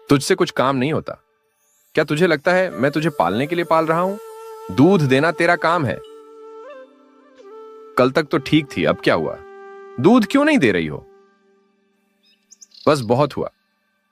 तुझसे कुछ काम नहीं होता क्या? तुझे लगता है मैं तुझे पालने के लिए पाल रहा हूं? दूध देना तेरा काम है। कल तक तो ठीक थी, अब क्या हुआ? दूध क्यों नहीं दे रही हो? बस बहुत हुआ।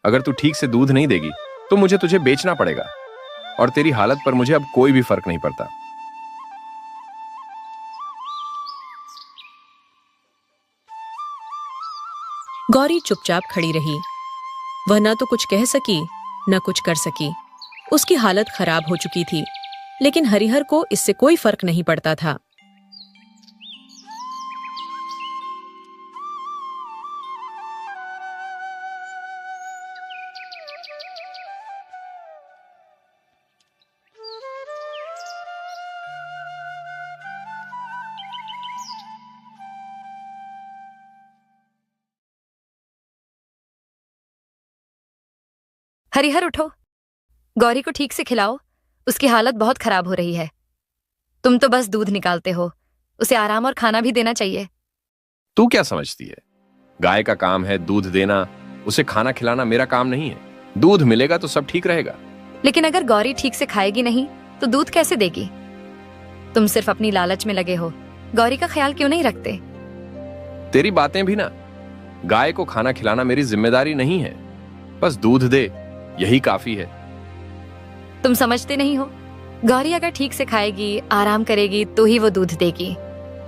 अगर तू ठीक से दूध नहीं देगी तो मुझे तुझे बेचना पड़ेगा, और तेरी हालत पर मुझे अब कोई भी फर्क नहीं पड़ता। गौरी चुपचाप खड़ी रही। वह न तो कुछ कह सकी न कुछ कर सकी। उसकी हालत खराब हो चुकी थी, लेकिन हरिहर को इससे कोई फर्क नहीं पड़ता था। हरिहर उठो, गौरी को ठीक से खिलाओ, उसकी हालत बहुत खराब हो रही है। तुम तो बस दूध निकालते हो, उसे आराम और खाना भी देना चाहिए। तू क्या समझती है? गाय का काम है दूध देना, उसे खाना खिलाना मेरा काम नहीं है। दूध मिलेगा तो सब ठीक रहेगा। लेकिन अगर गौरी ठीक से खाएगी नहीं तो दूध कैसे देगी? तुम सिर्फ अपनी लालच में लगे हो, गौरी का ख्याल क्यों नहीं रखते? तेरी बातें भी ना। गाय को खाना खिलाना मेरी जिम्मेदारी नहीं है, बस दूध दे, यही काफी है। तुम समझते नहीं हो, गौरी अगर ठीक से खाएगी, आराम करेगी तो ही वो दूध देगी।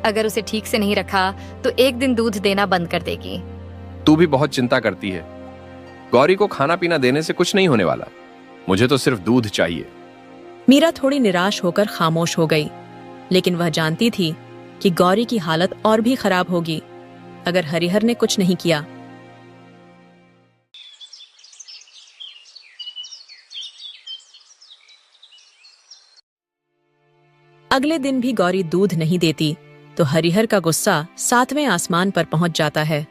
अगर उसे ठीक से नहीं रखा तो एक दिन दूध देना बंद कर देगी। तू भी बहुत चिंता करती है। गौरी को खाना पीना देने से कुछ नहीं होने वाला, मुझे तो सिर्फ दूध चाहिए। मीरा थोड़ी निराश होकर खामोश हो गई, लेकिन वह जानती थी कि गौरी की हालत और भी खराब होगी अगर हरिहर ने कुछ नहीं किया। अगले दिन भी गौरी दूध नहीं देती तो हरिहर का गुस्सा 7वें आसमान पर पहुंच जाता है।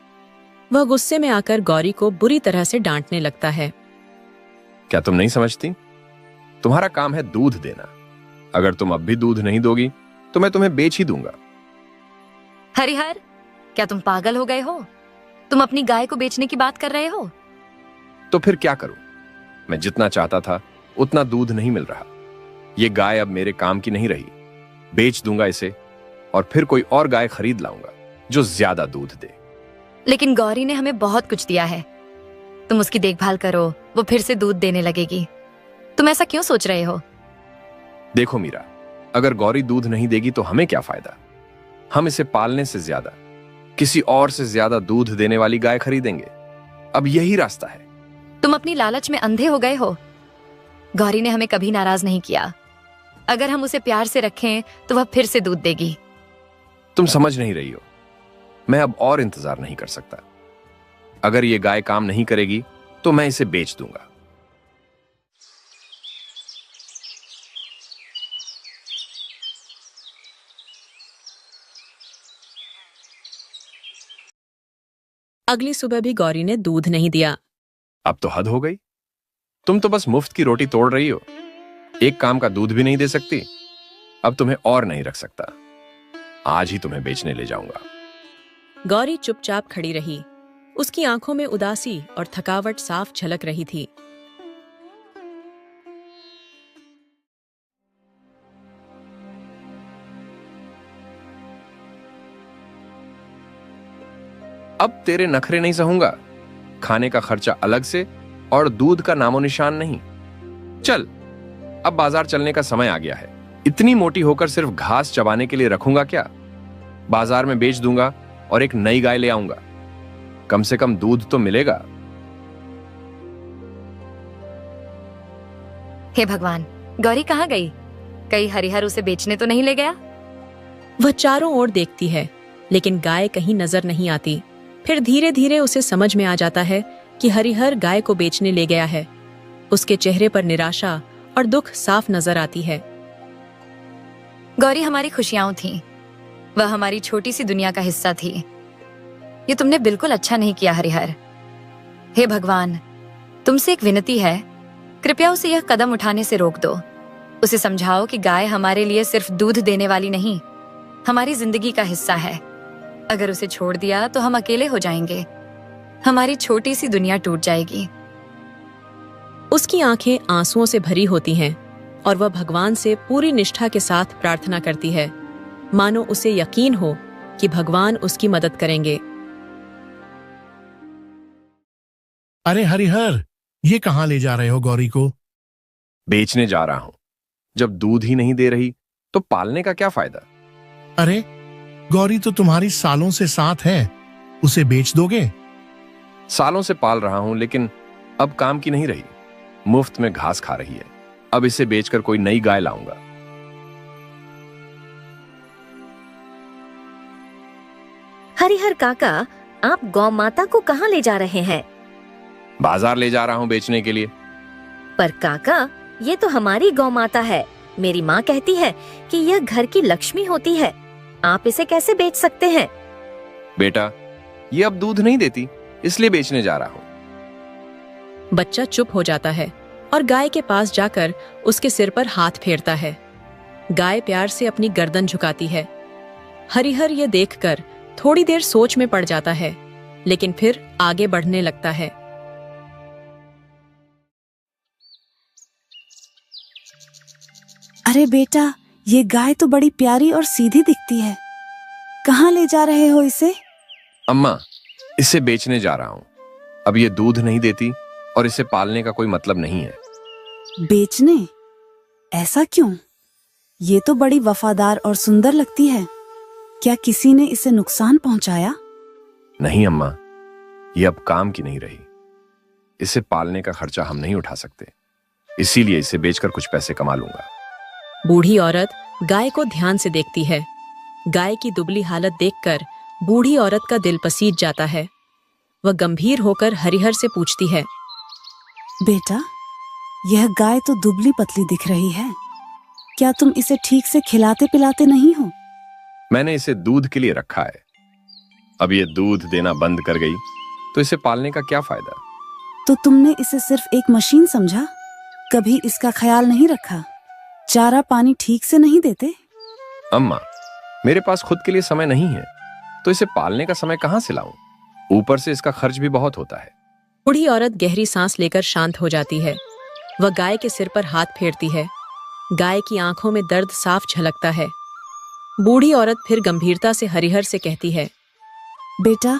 वह गुस्से में आकर गौरी को बुरी तरह से डांटने लगता है। क्या तुम नहीं समझती? तुम्हारा काम है दूध देना। अगर तुम अब भी दूध नहीं दोगी तो मैं तुम्हें बेच ही दूंगा। हरिहर, क्या तुम पागल हो गए हो? तुम अपनी गाय को बेचने की बात कर रहे हो? तो फिर क्या करूं? मैं जितना चाहता था उतना दूध नहीं मिल रहा। ये गाय अब मेरे काम की नहीं रही। बेच दूंगा इसे और फिर कोई और गाय खरीद लाऊंगा जो ज्यादा दूध दे। लेकिन गौरी ने हमें बहुत कुछ दिया है, तुम उसकी देखभाल करो, वो फिर से दूध देने लगेगी। तुम ऐसा क्यों सोच रहे हो? देखो मीरा, अगर गौरी दूध नहीं देगी तो हमें क्या फायदा? हम इसे पालने से ज्यादा किसी और से ज्यादा दूध देने वाली गाय खरीदेंगे। अब यही रास्ता है। तुम अपनी लालच में अंधे हो गए हो। गौरी ने हमें कभी नाराज नहीं किया। अगर हम उसे प्यार से रखें तो वह फिर से दूध देगी। तुम समझ नहीं रही हो। मैं अब और इंतजार नहीं कर सकता। अगर ये गाय काम नहीं करेगी तो मैं इसे बेच दूंगा। अगली सुबह भी गौरी ने दूध नहीं दिया। अब तो हद हो गई। तुम तो बस मुफ्त की रोटी तोड़ रही हो, एक काम का दूध भी नहीं दे सकती। अब तुम्हें और नहीं रख सकता। आज ही तुम्हें बेचने ले जाऊंगा। गौरी चुपचाप खड़ी रही। उसकी आंखों में उदासी और थकावट साफ झलक रही थी। अब तेरे नखरे नहीं सहूंगा। खाने का खर्चा अलग से और दूध का नामो निशान नहीं। चल, अब बाजार चलने का समय आ गया है। इतनी मोटी होकर सिर्फ घास चबाने के लिए रखूंगा क्या? बाजार में बेच दूंगा और एक नई गाय ले आऊंगा। कम से कम दूध तो मिलेगा। हे भगवान, गौरी कहाँ गई? कहीं हरिहर उसे बेचने तो नहीं ले गया? वह चारों ओर देखती है, लेकिन गाय कहीं नजर नहीं आती। फिर धीरे धीरे उसे समझ में आ जाता है कि हरिहर गाय को बेचने ले गया है। उसके चेहरे पर निराशा और दुख साफ नजर आती है। गौरी हमारी खुशियां थी, वह हमारी छोटी सी दुनिया का हिस्सा थी। ये तुमने बिल्कुल अच्छा नहीं किया हरिहर। हे भगवान, तुमसे एक विनती है, कृपया उसे यह कदम उठाने से रोक दो। उसे समझाओ कि गाय हमारे लिए सिर्फ दूध देने वाली नहीं, हमारी जिंदगी का हिस्सा है। अगर उसे छोड़ दिया तो हम अकेले हो जाएंगे, हमारी छोटी सी दुनिया टूट जाएगी। उसकी आंखें आंसुओं से भरी होती हैं और वह भगवान से पूरी निष्ठा के साथ प्रार्थना करती है, मानो उसे यकीन हो कि भगवान उसकी मदद करेंगे। अरे हरिहर, ये कहाँ ले जा रहे हो गौरी को? बेचने जा रहा हूं। जब दूध ही नहीं दे रही तो पालने का क्या फायदा? अरे गौरी तो तुम्हारी सालों से साथ है, उसे बेच दोगे? सालों से पाल रहा हूं, लेकिन अब काम की नहीं रही। मुफ्त में घास खा रही है। अब इसे बेचकर कोई नई गाय लाऊंगा। हरिहर काका, आप गौ माता को कहाँ ले जा रहे हैं? बाजार ले जा रहा हूं बेचने के लिए। पर काका, ये तो हमारी गौ माता है। मेरी माँ कहती है कि यह घर की लक्ष्मी होती है। आप इसे कैसे बेच सकते हैं? बेटा, ये अब दूध नहीं देती, इसलिए बेचने जा रहा हूं। बच्चा चुप हो जाता है और गाय के पास जाकर उसके सिर पर हाथ फेरता है। गाय प्यार से अपनी गर्दन झुकाती है। हरिहर ये देखकर थोड़ी देर सोच में पड़ जाता है, लेकिन फिर आगे बढ़ने लगता है। अरे बेटा, ये गाय तो बड़ी प्यारी और सीधी दिखती है। कहाँ ले जा रहे हो इसे? अम्मा, इसे बेचने जा रहा हूं। अब ये दूध नहीं देती और इसे पालने का कोई मतलब नहीं है। बेचने? ऐसा क्यों? ये तो बड़ी वफादार और सुंदर लगती है। क्या किसी ने इसे नुकसान पहुंचाया? नहीं अम्मा, ये अब काम की नहीं रही। इसे पालने का खर्चा हम नहीं उठा सकते, इसीलिए इसे बेचकर कुछ पैसे कमा लूंगा। बूढ़ी औरत गाय को ध्यान से देखती है। गाय की दुबली हालत देखकर बूढ़ी औरत का दिल पसीज जाता है। वह गंभीर होकर हरिहर से पूछती है, बेटा, यह गाय तो दुबली पतली दिख रही है। क्या तुम इसे ठीक से खिलाते पिलाते नहीं हो? मैंने इसे दूध के लिए रखा है। अब ये दूध देना बंद कर गई तो इसे पालने का क्या फायदा? तो तुमने इसे सिर्फ एक मशीन समझा? कभी इसका ख्याल नहीं रखा? चारा पानी ठीक से नहीं देते? अम्मा, मेरे पास खुद के लिए समय नहीं है, तो इसे पालने का समय कहां से लाऊं? ऊपर से इसका खर्च भी बहुत होता है। बूढ़ी औरत गहरी सांस लेकर शांत हो जाती है। वह गाय के सिर पर हाथ फेरती है। गाय की आंखों में दर्द साफ झलकता है। बूढ़ी औरत फिर गंभीरता से हरिहर से कहती है, बेटा,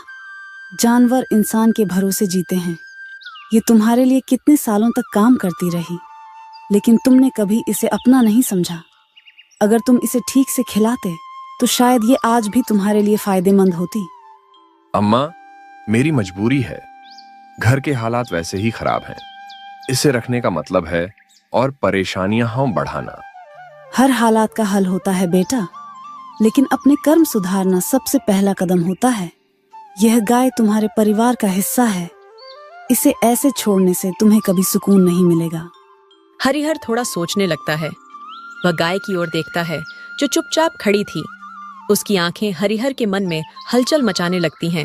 जानवर इंसान के भरोसे जीते हैं। ये तुम्हारे लिए कितने सालों तक काम करती रही, लेकिन तुमने कभी इसे अपना नहीं समझा। अगर तुम इसे ठीक से खिलाते तो शायद ये आज भी तुम्हारे लिए फायदेमंद होती। अम्मा, मेरी मजबूरी है। घर के हालात वैसे ही खराब हैं। इसे रखने का मतलब है और परेशानियां हम बढ़ाना। हर हालात का हल होता है बेटा, लेकिन अपने कर्म सुधारना सबसे पहला कदम होता है। यह गाय तुम्हारे परिवार का हिस्सा है। इसे ऐसे छोड़ने से तुम्हें कभी सुकून नहीं मिलेगा। हरिहर थोड़ा सोचने लगता है। वह गाय की ओर देखता है जो चुपचाप खड़ी थी। उसकी आंखें हरिहर के मन में हलचल मचाने लगती हैं।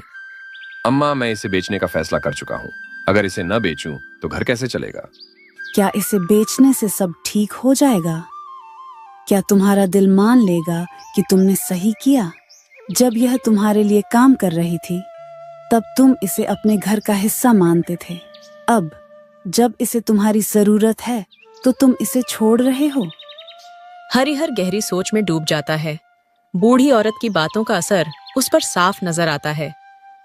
अम्मा, मैं इसे बेचने का फैसला कर चुका हूं। अगर इसे न बेचूं तो घर कैसे चलेगा? क्या इसे बेचने से सब ठीक हो जाएगा? क्या तुम्हारा दिल मान लेगा कि तुमने सही किया? जब यह तुम्हारे लिए काम कर रही थी, तब तुम इसे अपने घर का हिस्सा मानते थे। अब जब इसे तुम्हारी जरूरत है तो तुम इसे छोड़ रहे हो। हरिहर गहरी सोच में डूब जाता है। बूढ़ी औरत की बातों का असर उस पर साफ नजर आता है।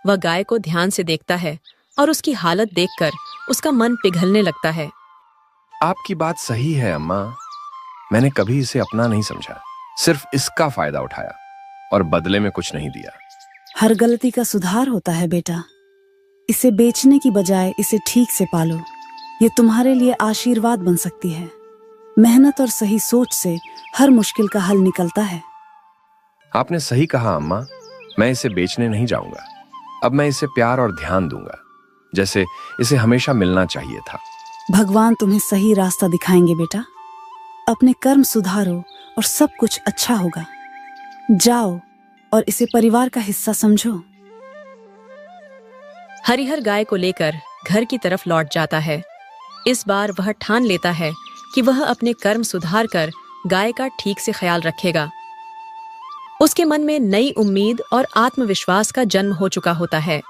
वह गाय को ध्यान से देखता है और उसकी हालत देखकर उसका मन पिघलने लगता है। आपकी बात सही है अम्मा। मैंने कभी इसे अपना नहीं समझा, सिर्फ इसका फायदा उठाया और बदले में कुछ नहीं दिया। हर गलती का सुधार होता है बेटा। इसे बेचने की बजाय इसे ठीक से पालो। ये तुम्हारे लिए आशीर्वाद बन सकती है। मेहनत और सही सोच से हर मुश्किल का हल निकलता है। आपने सही कहा अम्मा। मैं इसे बेचने नहीं जाऊंगा। अब मैं इसे प्यार और ध्यान दूंगा, जैसे इसे हमेशा मिलना चाहिए था। भगवान तुम्हें सही रास्ता दिखाएंगे बेटा। अपने कर्म सुधारो और सब कुछ अच्छा होगा। जाओ और इसे परिवार का हिस्सा समझो। हरिहर गाय को लेकर घर की तरफ लौट जाता है। इस बार वह ठान लेता है कि वह अपने कर्म सुधार कर गाय का ठीक से ख्याल रखेगा। उसके मन में नई उम्मीद और आत्मविश्वास का जन्म हो चुका होता है।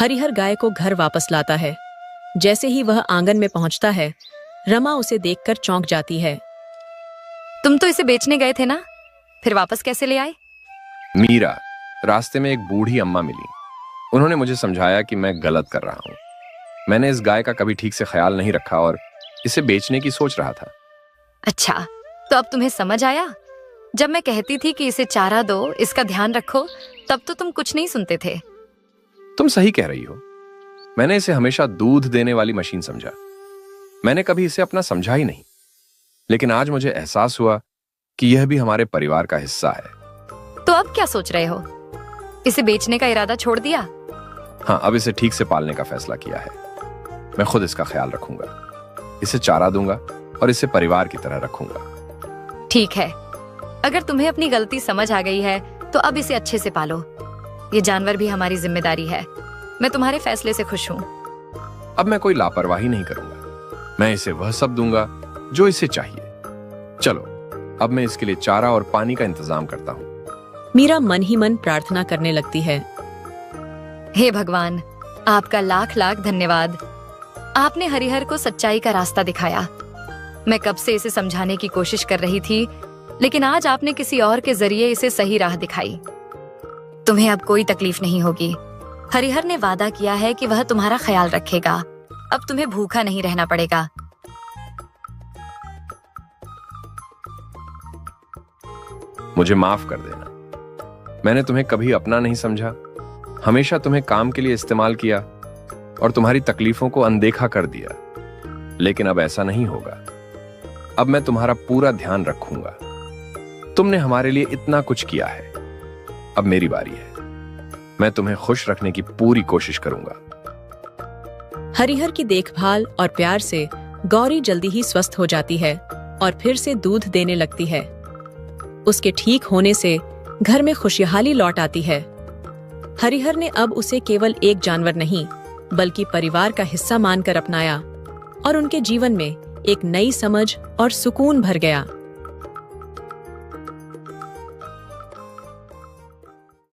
हरिहर गाय को घर वापस लाता है। जैसे ही वह आंगन में पहुंचता है, रमा उसे देखकर चौंक जाती है। तुम तो इसे बेचने गए थे ना, फिर वापस कैसे ले आए? मीरा, रास्ते में एक बूढ़ी अम्मा मिली। उन्होंने मुझे समझाया कि मैं गलत कर रहा हूं। मैंने इस गाय का कभी ठीक से ख्याल नहीं रखा और इसे बेचने की सोच रहा था। अच्छा, तो अब तुम्हें समझ आया? जब मैं कहती थी कि इसे चारा दो, इसका ध्यान रखो, तब तो तुम कुछ नहीं सुनते थे। तुम सही कह रही हो। मैंने इसे हमेशा दूध देने वाली मशीन समझा। मैंने कभी इसे अपना समझा ही नहीं। लेकिन आज मुझे एहसास हुआ कि यह भी हमारे परिवार का हिस्सा है। तो अब क्या सोच रहे हो? इसे बेचने का इरादा छोड़ दिया? हाँ, अब इसे ठीक से पालने का फैसला किया है। मैं खुद इसका ख्याल रखूंगा, इसे चारा दूंगा और इसे परिवार की तरह रखूंगा। ठीक है, अगर तुम्हें अपनी गलती समझ आ गई है तो अब इसे अच्छे से पालो। ये जानवर भी हमारी जिम्मेदारी है। मैं तुम्हारे फैसले से खुश हूँ। अब मैं कोई लापरवाही नहीं करूंगा। मैं इसे वह सब दूंगा जो इसे चाहिए। चलो, अब मैं इसके लिए चारा और पानी का इंतजाम करता हूँ। मीरा मन ही मन प्रार्थना करने लगती है। हे भगवान, आपका लाख लाख धन्यवाद। आपने हरिहर को सच्चाई का रास्ता दिखाया। मैं कब से इसे समझाने की कोशिश कर रही थी, लेकिन आज आपने किसी और के जरिए इसे सही राह दिखाई। तुम्हें अब कोई तकलीफ नहीं होगी। हरिहर ने वादा किया है कि वह तुम्हारा ख्याल रखेगा। अब तुम्हें भूखा नहीं रहना पड़ेगा। मुझे माफ कर देना। मैंने तुम्हें कभी अपना नहीं समझा। हमेशा तुम्हें काम के लिए इस्तेमाल किया और तुम्हारी तकलीफों को अनदेखा कर दिया। लेकिन अब ऐसा नहीं होगा। अब मैं तुम्हारा पूरा ध्यान रखूंगा। तुमने हमारे लिए इतना कुछ किया है। अब मेरी बारी है। मैं तुम्हें खुश रखने की पूरी कोशिश करूंगा। हरिहर की देखभाल और प्यार से गौरी जल्दी ही स्वस्थ हो जाती है और फिर से दूध देने लगती है। उसके ठीक होने से घर में खुशहाली लौट आती है। हरिहर ने अब उसे केवल एक जानवर नहीं, बल्कि परिवार का हिस्सा मानकर अपनाया और उनके जीवन में एक नई समझ और सुकून भर गया।